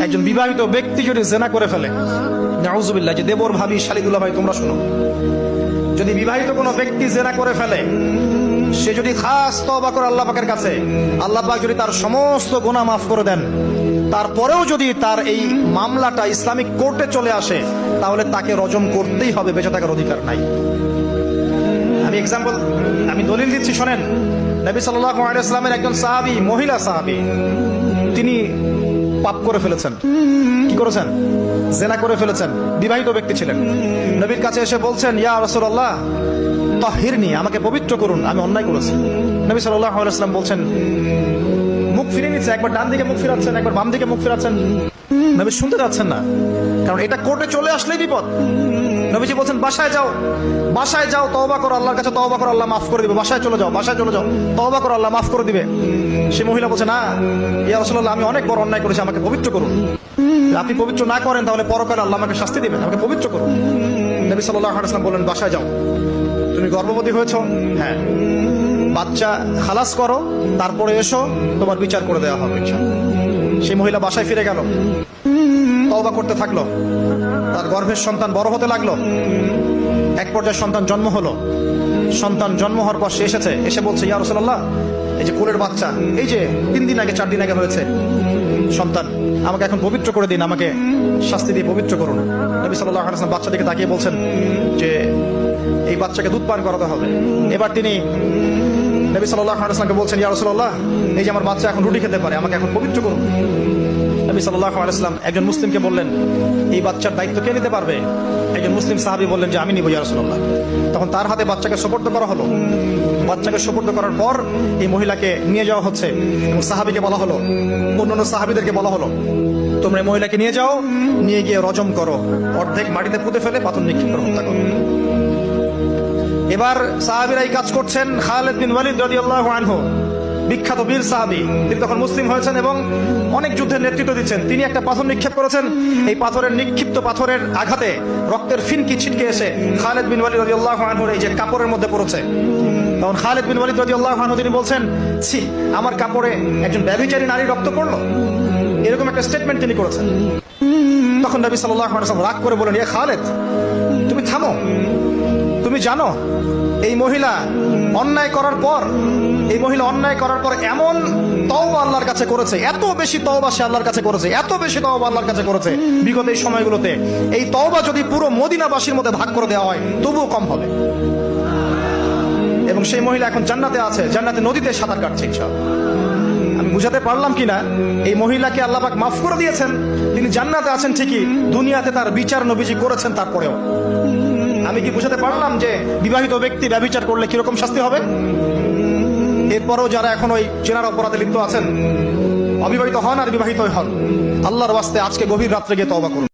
একজন বিবাহিত ব্যক্তি যদি জেনা করে ফেলে, নাউজুবিল্লাহ, যে দেবর ভাবি শালিদুল্লাহ ভাই তোমরা শোনো, যদি বিবাহিত কোনো ব্যক্তি জেনা করে ফেলে, সে যদি খাস তওবা করে আল্লাহ পাকের কাছে, আল্লাহ পাক যদি তার সমস্ত গুনাহ মাফ করে দেন, তারপরেও যদি তার এই মামলাটা ইসলামিক কোর্টে চলে আসে, তাহলে তাকে রজম করতেই হবে, বেঁচে থাকার অধিকার নাই। আমি দলিল দিচ্ছি, শোনেন। নবী সাল্লাল্লাহু আলাইহি ওয়াসাল্লামের একজন সাহাবী, মহিলা সাহাবী, তিনি পাপ করে ফেলেছেন। কি করেছেন? জেনা করে ফেলেছেন। বিবাহিত ব্যক্তি ছিলেন। নবীর কাছে এসে বলছেন, ইয়া রাসূলুল্লাহ তাহিরনি, আমাকে পবিত্র করুন, আমি অন্যায় করেছি। নবী সাল্লাল্লাহু আলাইহি ওয়াসাল্লাম বলছেন, মুখ ফিরে নিচ্ছে, একবার ডান দিকে মুখ ফিরাচ্ছেন, একবার বাম দিকে মুখ ফিরাচ্ছেন। নবী শুনতে যাচ্ছেন না, কারণ এটা কোর্টে চলে আসলেই বিপদ। নবীজি বলছেন, বাসায় যাও, বাসায় যাও, তওবা করো, আল্লাহর কাছে তওবা করো, আল্লাহ মাফ করে দিবে। বাসায় চলে যাও, বাসায় চলে যাও, তওবা করো, আল্লাহ মাফ করে দিবে। সে মহিলা বলছে, না ইয়া রাসূলুল্লাহ, আমি অনেক বড় অন্যায় করেছি, আমাকে পবিত্র করুন। আপনি পবিত্র না করেন তাহলে পরকালে আল্লাহ আমাকে শাস্তি দিবেন, আমাকে পবিত্র করুন। নবী সাল্লাল্লাহু আলাইহি ওয়াসাল্লাম বললেন, বাসায় যাও। তুমি গর্ভবতী হয়েছো? হ্যাঁ। বাচ্চা খালাস করো, তারপরে এসো, তোমার বিচার করে দেওয়া হবে। সেই মহিলা বাসায় ফিরে গেল, তওবা করতে থাকলো, তার গর্ভের সন্তান বড় হতে লাগলো। এক পর্যায়ে সন্তান জন্ম হলো। সন্তান জন্ম হওয়ার পর সে এসে বলছে, ইয়া রাসূলুল্লাহ, এই যে কোলের বাচ্চা, এই যে 3 দিন আগে 4 দিন আগে হয়েছে সন্তান, আমাকে এখন পবিত্র করে দিন, আমাকে শাস্তি দিয়ে পবিত্র করুন। নবী সাল্লাল্লাহু আলাইহি ওয়াসাল্লাম বাচ্চা দিকে তাকিয়ে বলছেন যে এই বাচ্চাকে দুধ পান করাতে হবে। এবার তিনি নবী সাল্লাল্লাহু আলাইহি ওয়াসাল্লামকে বলছেন, ইয়া রাসূলুল্লাহ, এই যে আমার বাচ্চা এখন রুটি খেতে পারে, আমাকে এখন পবিত্র করুন। নবী সাল্লাল্লাহু আলাইহি ওয়াসাল্লাম একজন মুসলিমকে বললেন, এই বাচ্চার দায়িত্ব কে নিতে পারবে? একজন মুসলিম সাহাবী বললেন যে আমি নিব ইয়া রাসূলুল্লাহ। তখন তার হাতে বাচ্চাকে সুপর্দ করা হলো। বাচ্চাকে সুপর্দ করার পর এই মহিলাকে নিয়ে যাওয়া হচ্ছে এবং সাহাবীকে বলা হলো, অন্যান্য সাহাবীদেরকে বলা হলো, তোমরা এই মহিলাকে নিয়ে যাও, নিয়ে গিয়ে রজম করো, অর্ধেক মাটিতে পুঁতে ফেলে পাথর নিক্ষেপ করে হত্যা করো। এবার সাহাবীরা এই কাজ করছেন। খালিদ বিন ওয়ালিদ রাদিয়াল্লাহু আনহু, বিখ্যাত বীর সাহাবী, তিনি তখন মুসলিম হয়েছেন এবং অনেক যুদ্ধের নেতৃত্ব দিচ্ছেন। তিনি একটা পাথর নিক্ষেপ করেছেন। এই পাথরের নিক্ষিপ্ত পাথরের আঘাতে রক্তের ফিনকি ছিটকে এসে খালিদ বিন ওয়ালিদ রাদিয়াল্লাহু আনহুর এই যে কাপড়ের মধ্যে পড়েছে। তখন খালিদ বিন ওয়ালিদ রাদিয়াল্লাহু আনহু তিনি বলছেন, ছি, আমার কাপড়ে একজন ব্যভিচারী নারীর রক্ত পড়লো, এরকম একটা স্টেটমেন্ট তিনি করেছেন। তখন নবী সাল্লাল্লাহু আলাইহি ওয়াসাল্লাম রাগ করে বলেন, ইয়া খালিদ, তুমি থামো, তুমি জানো এই মহিলা অন্যায় করার পর এমন তওবা আল্লাহর কাছে করেছে, এত বেশি তওবা সে আল্লাহর কাছে করেছে, এত বেশি তওবা আল্লাহর কাছে করেছে বিগত এই সময়গুলোতে, এই তওবা যদি পুরো মদিনাবাসীর মধ্যে ভাগ করে দেওয়া হয় তবুও কম হবে। এবং সেই মহিলা এখন জান্নাতে আছে, জান্নাতে নদীতে সাঁতার কাটছে ইনশাআল্লাহ। আমি বুঝাতে পারলাম কিনা? এই মহিলাকে আল্লাহ পাক মাফ করে দিয়েছেন, তিনি জান্নাতে আছেন ঠিকই, দুনিয়াতে তার বিচার নবীজি করেছেন তারপরেও। আমি কি বুঝাতে পারলাম যে বিবাহিত ব্যক্তি ব্যভিচার করলে কিরকম শাস্তি হবে? এরপরেও যারা এখন ওই জেনার অপরাধে লিপ্ত আছেন, অবিবাহিত হন আর বিবাহিত হন, আল্লাহর ওয়াস্তে আজকে গভীর রাত্রে গিয়ে তওবা করুন।